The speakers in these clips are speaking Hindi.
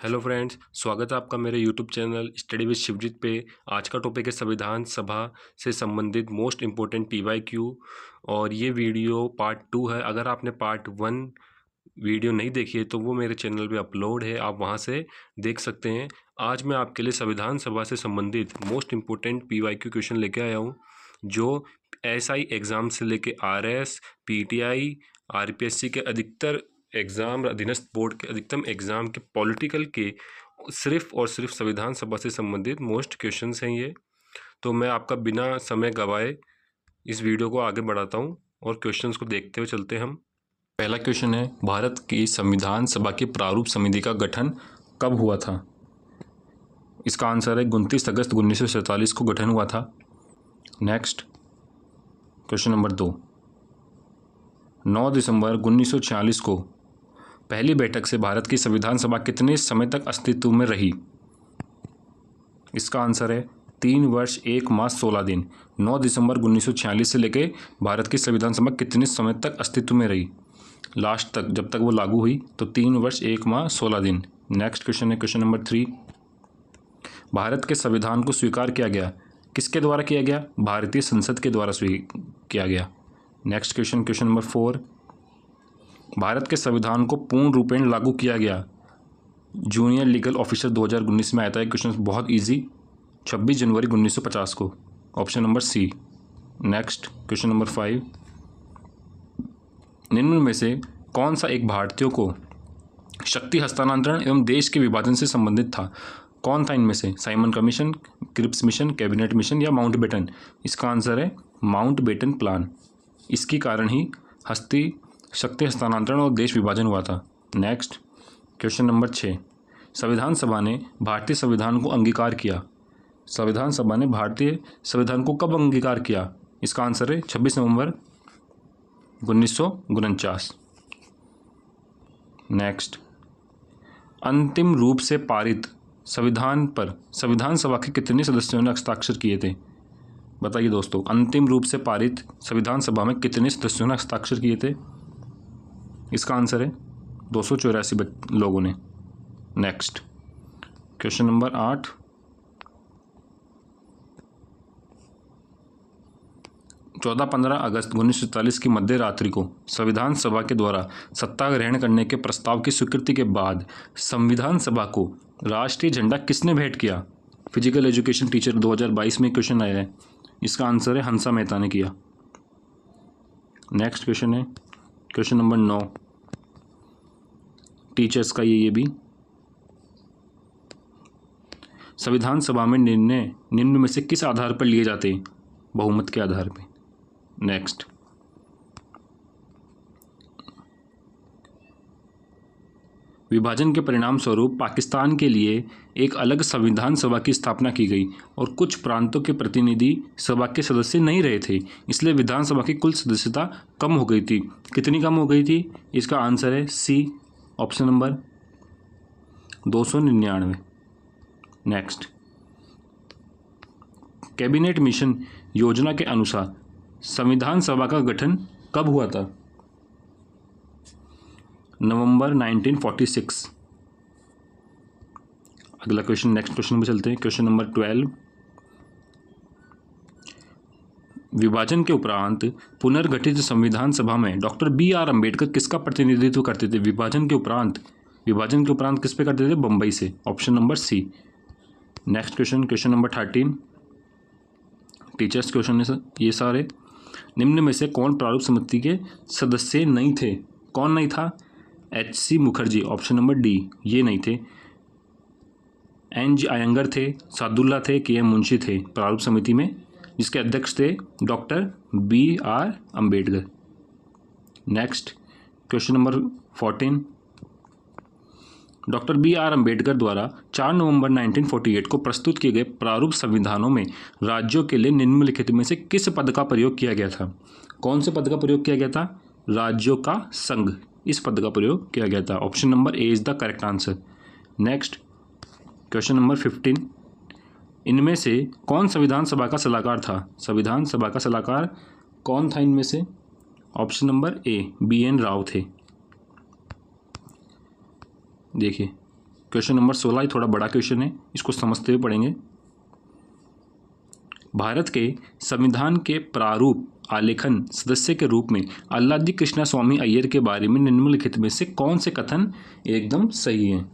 हेलो फ्रेंड्स, स्वागत है आपका मेरे YouTube channel study with Shivjit पे। आज का टॉपिक है संविधान सभा से संबंधित मोस्ट इम्पोर्टेंट पीवाईक्यू और ये वीडियो पार्ट 2 है। अगर आपने पार्ट 1 वीडियो नहीं देखी है तो वो मेरे चैनल पे अपलोड है, आप वहाँ से देख सकते हैं। आज मैं आपके लिए संविधान सभा से संबंधित मोस्ट इम्पोर्टेंट पीवाईक्यू क्वेश्चन लेके आया हूँ, जो एसआई एग्ज़ाम से लेके आरएस, पीटीआई, आरपीएससी के अधिकतर एग्ज़ाम, अधीनस्थ बोर्ड के अधिकतम एग्ज़ाम के पॉलिटिकल के सिर्फ और सिर्फ संविधान सभा से संबंधित मोस्ट क्वेश्चंस हैं ये। तो मैं आपका बिना समय गवाए इस वीडियो को आगे बढ़ाता हूँ और क्वेश्चंस को देखते हुए चलते हैं हम। पहला क्वेश्चन है, भारत की संविधान सभा की प्रारूप समिति का गठन कब हुआ था? इसका आंसर है 29 अगस्त 1947 को गठन हुआ था। नेक्स्ट क्वेश्चन नंबर 2, 9 दिसंबर 1946 को पहली बैठक से भारत की संविधान सभा कितने समय तक अस्तित्व में रही? इसका आंसर है 3 वर्ष 1 माह 16 दिन। 9 दिसंबर 1946 से लेके भारत की संविधान सभा कितने समय तक अस्तित्व में रही? लास्ट तक, जब तक वो लागू हुई, तो 3 वर्ष 1 माह 16 दिन। नेक्स्ट क्वेश्चन है क्वेश्चन नंबर 3, भारत के संविधान को स्वीकार किया गया किसके द्वारा किया गया? भारतीय संसद के द्वारा किया गया। Next question, question number 4, Bharat के संविधान को पूर्ण रूपेण लागू किया गया जूनियर लीगल ऑफिसर 2019 में आया था। एक क्वेश्चन बहुत इजी, 26 जनवरी 1950 को, option number C. Next question number 5, निम्न में से कौन सा एक भारतीयों को शक्ति हस्तांतरण एवं देश के विभाजन से संबंधित था? कौन था इनमें से? Simon Commission, Cripps Mission, Cabinet Mission या माउंटबेटन? इसका आंसर है माउंटबेटन प्लान। इसके कारण ही शक्ति हस्तांतरण और देश विभाजन हुआ था। नेक्स्ट क्वेश्चन नंबर 6, संविधान सभा ने भारतीय संविधान को अंगीकार किया। संविधान सभा ने भारतीय संविधान को कब अंगीकार किया? इसका आंसर है 26 नवंबर 1949। नेक्स्ट, अंतिम रूप से पारित संविधान पर संविधान सभा के कितने सदस्यों ने हस्ताक्षर किए थे? बताइए दोस्तों, अंतिम रूप से पारित संविधान सभा में कितने सदस्यों ने हस्ताक्षर किए थे? इसका आंसर है 284 लोगों ने। नेक्स्ट क्वेश्चन नंबर 8, चौदह 15 अगस्त 1947 की मध्य रात्रि को संविधान सभा के द्वारा सत्ता ग्रहण करने के प्रस्ताव की स्वीकृति के बाद संविधान सभा को राष्ट्रीय झंडा किसने भेंट किया? फिजिकल एजुकेशन टीचर 2022 में क्वेश्चन आया है। इसका आंसर है हंसा मेहता ने किया। नेक्स्ट क्वेश्चन है क्वेश्चन नंबर 9, टीचर्स का ये भी, संविधान सभा में निर्णय निम्न में से किस आधार पर लिए जाते हैं? बहुमत के आधार पर। नेक्स्ट, विभाजन के परिणाम स्वरूप पाकिस्तान के लिए एक अलग संविधान सभा की स्थापना की गई और कुछ प्रांतों के प्रतिनिधि सभा के सदस्य नहीं रहे थे, इसलिए विधानसभा की कुल सदस्यता कम हो गई थी। कितनी कम हो गई थी? इसका आंसर है C, option number 299। Next, cabinet mission योजना के अनुसार संविधान सभा का गठन कब हुआ था? नवंबर 1946। अगला क्वेश्चन, नेक्स्ट क्वेश्चन पे चलते हैं। क्वेश्चन नंबर 12, विभाजन के उपरांत पुनर्गठित संविधान सभा में डॉक्टर BR अम्बेडकर किसका प्रतिनिधित्व करते थे? विभाजन के उपरांत किस पे करते थे? बम्बई से, option number C. Next question, question number 13, teachers question है ये सारे। निम्न में से कौन प्रारूप समिति के सदस्य नहीं थे? कौन नहीं था? HC Mukherjee, option number D, ये नहीं थे। NG अयंगर थे, सादुल्ला थे, KM मुंशी थे प्रारूप समिति में, जिसके अध्यक्ष थे doctor BR Ambedkar. Next question number 14, doctor BR Ambedkar द्वारा 4 नवंबर 1948 को प्रस्तुत किए गए प्रारूप संविधानों में राज्यों के लिए निम्नलिखित में से किस पद का प्रयोग किया गया था? कौन से पद का प्रयोग किया गया था? राज्यों का संघ, इस पद का प्रयोग किया गया था। Option number A is the correct answer. Next question number 15, इनमें से कौन संविधान सभा का सलाहकार था? संविधान सभा का सलाहकार कौन था इनमें से? Option number A BN Rao थे। देखिए क्वेश्चन नंबर 16 थोड़ा बड़ा क्वेश्चन है, इसको समझते हुए पढ़ेंगे। भारत के संविधान के प्रारूप आलेखन सदस्य के रूप में अल्लादी कृष्णा स्वामी अय्यर के बारे में निम्नलिखित में से कौन से कथन एकदम सही हैं?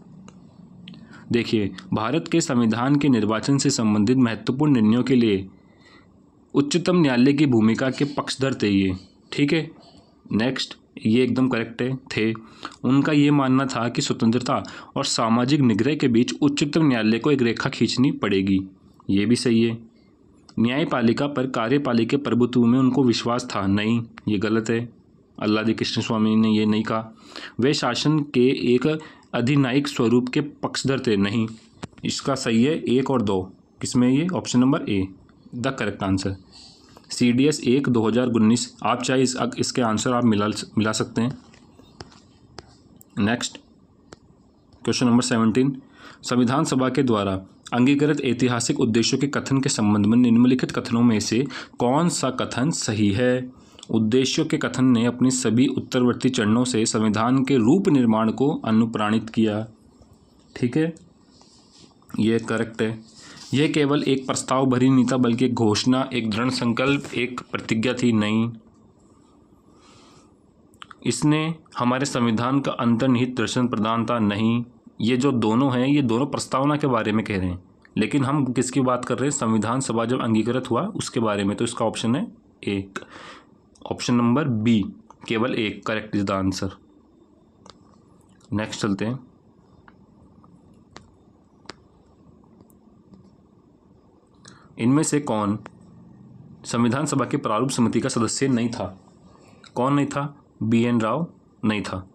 देखिए, भारत के संविधान के निर्वाचन से संबंधित महत्वपूर्ण निर्णयों के लिए उच्चतम न्यायालय की भूमिका के पक्षधर थे ये, ठीक है। नेक्स्ट, ये एकदम करेक्ट है, थे। उनका ये मानना था कि स्वतंत्रता और सामाजिक निग्रह के बीच उच्चतम न्यायालय को एक रेखा खींचनी पड़ेगी, ये भी सही है। न्यायपालिका पर कार्यपालिका प्रभुत्व में उनको विश्वास था, नहीं, ये गलत है। अल्लादी कृष्ण स्वामी ने ये नहीं कहा। वे शासन के एक अधिनायक स्वरूप के पक्षधर थे, नहीं, इसका सही है 1 और 2, किसमें ये? Option number A the correct answer. CDS 1 2019, आप चाहे इसके आंसर आप मिला सकते हैं। नेक्स्ट, क्वेश्चन नंबर 17, संविधान सभा के द्वारा अंगीकृत ऐतिहासिक उद्देश्यों के कथन के संबंध में निम्नलिखित कथनों में से कौन सा कथन सही है? उद्देश्यों के कथन ने अपनी सभी उत्तरवर्ती चरणों से संविधान के रूप निर्माण को अनुप्राणित किया, ठीक है, ये करेक्ट है। यह केवल एक प्रस्ताव भरी नहीं था, बल्कि एक घोषणा, एक दृढ़ संकल्प, एक प्रतिज्ञा थी, नहीं। इसने हमारे संविधान का अंतर्निहित दर्शन प्रदान था, नहीं। ये जो दोनों हैं, ये दोनों प्रस्तावना के बारे में कह रहे हैं, लेकिन हम किसकी बात कर रहे हैं? संविधान सभा जब अंगीकृत हुआ उसके बारे में। तो इसका ऑप्शन है 1, ऑप्शन नंबर बी, केवल 1 correct is the answer. Next चलते हैं। इनमें से कौन संविधान सभा के प्रारूप समिति का सदस्य नहीं था? कौन नहीं था? BN राव नहीं था,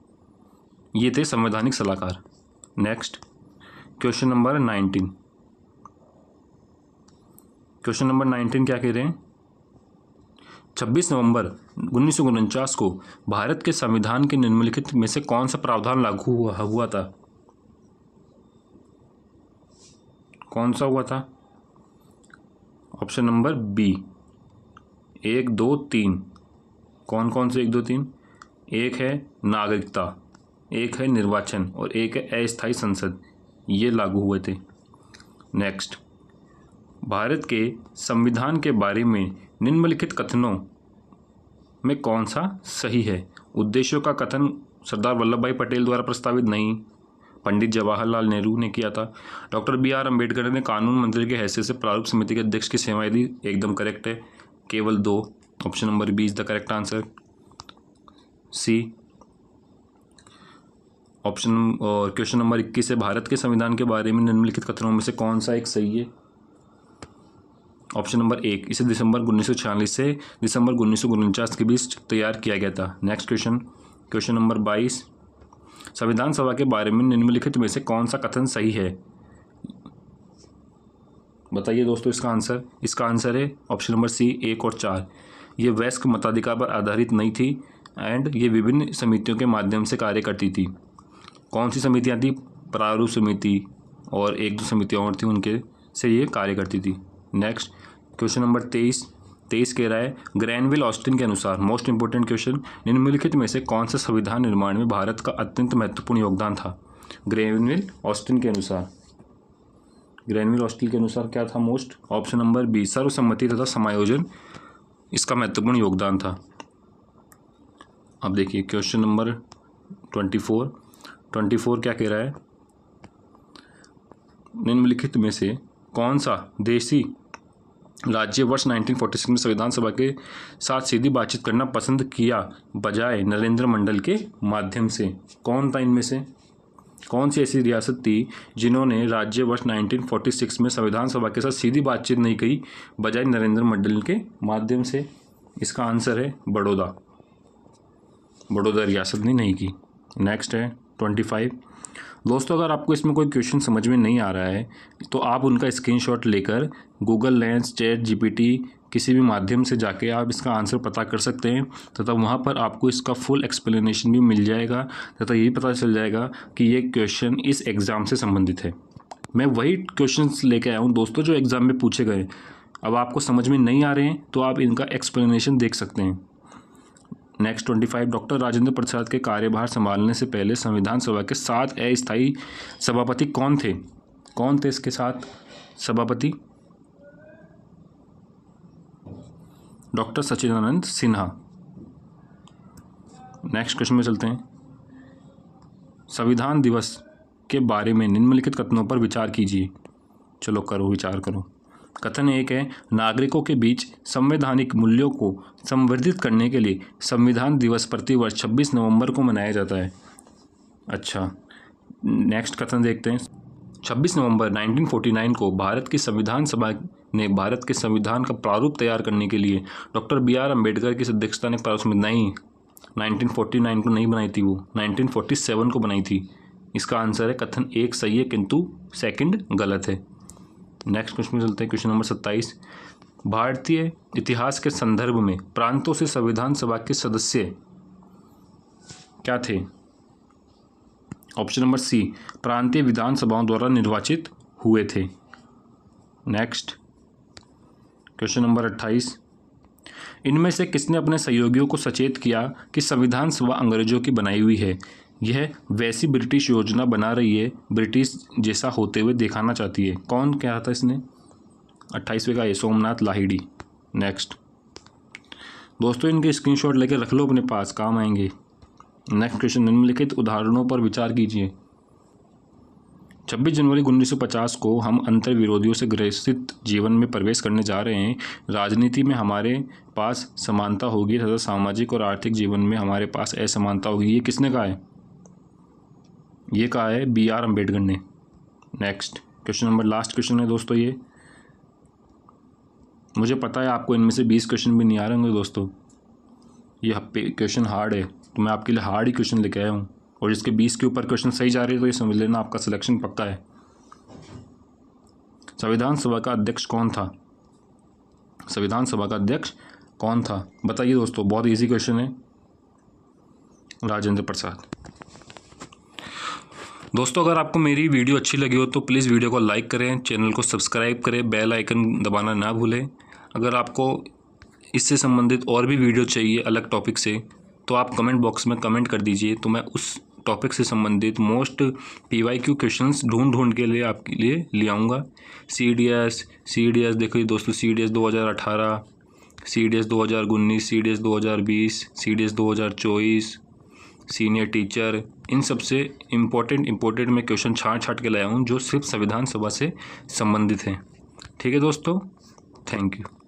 ये थे संवैधानिक सलाहकार। Next, question number 19। Question number 19 क्या कह रहे हैं? 26 नवंबर 1949 को भारत के संविधान के निम्नलिखित में से कौन सा प्रावधान लागू हुआ था? कौन सा हुआ था? Option number B 1 2 3। कौन कौन से 1 2 3? एक है नागरिकता, एक है निर्वाचन और एक है अस्थायी संसद, ये लागू हुए थे। नेक्स्ट, भारत के संविधान के बारे में निम्नलिखित कथनों में कौन सा सही है? उद्देश्यों का कथन सरदार वल्लभ भाई पटेल द्वारा प्रस्तावित, नहीं, पंडित जवाहरलाल नेहरू ने किया था। डॉक्टर BR अम्बेडकर ने कानून मंत्री के हैसियत से प्रारूप समिति के अध्यक्ष की सेवाएं दी, एकदम करेक्ट है, केवल 2, option number B is the correct answer. C, option और क्वेश्चन नंबर 21 है, भारत के संविधान के बारे में निम्नलिखित कथनों में से कौन सा एक सही है? ऑप्शन नंबर 1, इसे दिसंबर 1946 से दिसंबर 1949 के बीच तैयार किया गया था। नेक्स्ट क्वेश्चन, क्वेश्चन नंबर 22, संविधान सभा के बारे में निम्नलिखित में से कौन सा कथन सही है? बताइए दोस्तों इसका आंसर। इसका आंसर है ऑप्शन नंबर सी 1 और 4। ये वयस्क मताधिकार पर आधारित नहीं थी एंड ये विभिन्न समितियों के माध्यम से कार्य करती थी। कौन सी समितियाँ थी? प्रारूप समिति और 1-2 समितियाँ और थी, उनके से ये कार्य करती थी। नेक्स्ट, क्वेश्चन नंबर 23 कह रहा है, ग्रैनविल ऑस्टिन के अनुसार, मोस्ट इंपोर्टेंट क्वेश्चन, निम्नलिखित में से कौन सा संविधान निर्माण में भारत का अत्यंत महत्वपूर्ण योगदान था? ग्रैनविल ऑस्टिन के अनुसार, ग्रैनविल ऑस्टिन के अनुसार क्या था मोस्ट? ऑप्शन नंबर बी, सर्वसम्मति तथा समायोजन इसका महत्वपूर्ण योगदान था। अब देखिए क्वेश्चन नंबर 24 क्या कह रहा है, निम्नलिखित में से कौन सा देशी राज्य वर्ष 1946 में संविधान सभा के साथ सीधी बातचीत करना पसंद किया बजाय नरेंद्र मंडल के माध्यम से? कौन था इनमें से? कौन सी ऐसी रियासत थी जिन्होंने राज्य वर्ष 1946 में संविधान सभा के साथ सीधी बातचीत नहीं की बजाय नरेंद्र मंडल के माध्यम से? इसका आंसर है बड़ौदा रियासत ने नहीं की। नेक्स्ट है 25। दोस्तों अगर आपको इसमें कोई क्वेश्चन समझ में नहीं आ रहा है तो आप उनका स्क्रीनशॉट लेकर गूगल लेंस, चैट GPT किसी भी माध्यम से जाके आप इसका आंसर पता कर सकते हैं तथा वहाँ पर आपको इसका फुल एक्सप्लेनेशन भी मिल जाएगा तथा ये पता चल जाएगा कि ये क्वेश्चन इस एग्ज़ाम से संबंधित है। मैं वही क्वेश्चंस लेके आया हूँ दोस्तों जो एग्ज़ाम में पूछे गए। अब आपको समझ में नहीं आ रहे हैं तो आप इनका एक्सप्लेनेशन देख सकते हैं। नेक्स्ट 25, डॉक्टर राजेंद्र प्रसाद के कार्यभार संभालने से पहले संविधान सभा के 7 अस्थायी सभापति कौन थे? कौन थे इसके 7 सभापति? डॉक्टर सच्चिदानंद सिन्हा। नेक्स्ट क्वेश्चन में चलते हैं। संविधान दिवस के बारे में निम्नलिखित कथनों पर विचार कीजिए। चलो करो, विचार करो। कथन 1 है, नागरिकों के बीच संवैधानिक मूल्यों को संवर्धित करने के लिए संविधान दिवस प्रतिवर्ष 26 नवंबर को मनाया जाता है। अच्छा, नेक्स्ट कथन देखते हैं। 26 नवंबर 1949 को भारत की संविधान सभा ने भारत के संविधान का प्रारूप तैयार करने के लिए डॉक्टर BR अम्बेडकर की अध्यक्षता में प्रारूप नहीं, 1949 को नहीं बनाई थी, वो 1947 को बनाई थी। इसका आंसर है कथन 1 सही है किंतु सेकंड गलत है। नेक्स्ट क्वेश्चन में चलते हैं। क्वेश्चन नंबर 27, भारतीय इतिहास के संदर्भ में प्रांतों से संविधान सभा के सदस्य क्या थे? ऑप्शन नंबर सी, प्रांतीय विधानसभाओं द्वारा निर्वाचित हुए थे। नेक्स्ट क्वेश्चन नंबर 28, इनमें से किसने अपने सहयोगियों को सचेत किया कि संविधान सभा अंग्रेजों की बनाई हुई है, यह वैसी ब्रिटिश योजना बना रही है ब्रिटिश जैसा होते हुए दिखाना चाहती है? कौन क्या था इसने? 28वें का ये सोमनाथ लाहिड़ी। नेक्स्ट दोस्तों, इनके स्क्रीनशॉट लेकर रख लो अपने पास, काम आएंगे। नेक्स्ट क्वेश्चन, निम्नलिखित उदाहरणों पर विचार कीजिए। 26 जनवरी 1950 को हम अंतर विरोधियों से ग्रसित जीवन में प्रवेश करने जा रहे हैं। राजनीति में हमारे पास समानता होगी तथा सामाजिक और आर्थिक जीवन में हमारे पास असमानता होगी। ये किसने कहा है? ये कहा है BR अम्बेडकर ने। Next question number, last question है दोस्तों ये। मुझे पता है आपको इनमें से 20 क्वेश्चन भी नहीं आ रहे होंगे दोस्तों, ये क्वेश्चन हार्ड है, तो मैं आपके लिए हार्ड ही क्वेश्चन लेके आया हूँ। और जिसके 20 के ऊपर क्वेश्चन सही जा रहे हैं तो ये समझ लेना आपका सिलेक्शन पक्का है। संविधान सभा का अध्यक्ष कौन था? संविधान सभा का अध्यक्ष कौन था? बताइए दोस्तों, बहुत इजी क्वेश्चन है। राजेंद्र प्रसाद। दोस्तों, अगर आपको मेरी वीडियो अच्छी लगी हो तो प्लीज़ वीडियो को लाइक करें, चैनल को सब्सक्राइब करें, बेल आइकन दबाना ना भूलें। अगर आपको इससे संबंधित और भी वीडियो चाहिए अलग टॉपिक से तो आप कमेंट बॉक्स में कमेंट कर दीजिए, तो मैं उस टॉपिक से संबंधित मोस्ट PYQ क्वेश्चंस ढूंढ के लिए आपके लिए ले आऊँगा। CDS देखिए दोस्तों, CDS 2018, CDS 2019, CDS 2020, CDS 2024, senior teacher, इन सब से इम्पोर्टेंट मैं क्वेश्चन छाँट के लाया हूँ जो सिर्फ संविधान सभा से संबंधित हैं। ठीक है दोस्तों, थैंक यू।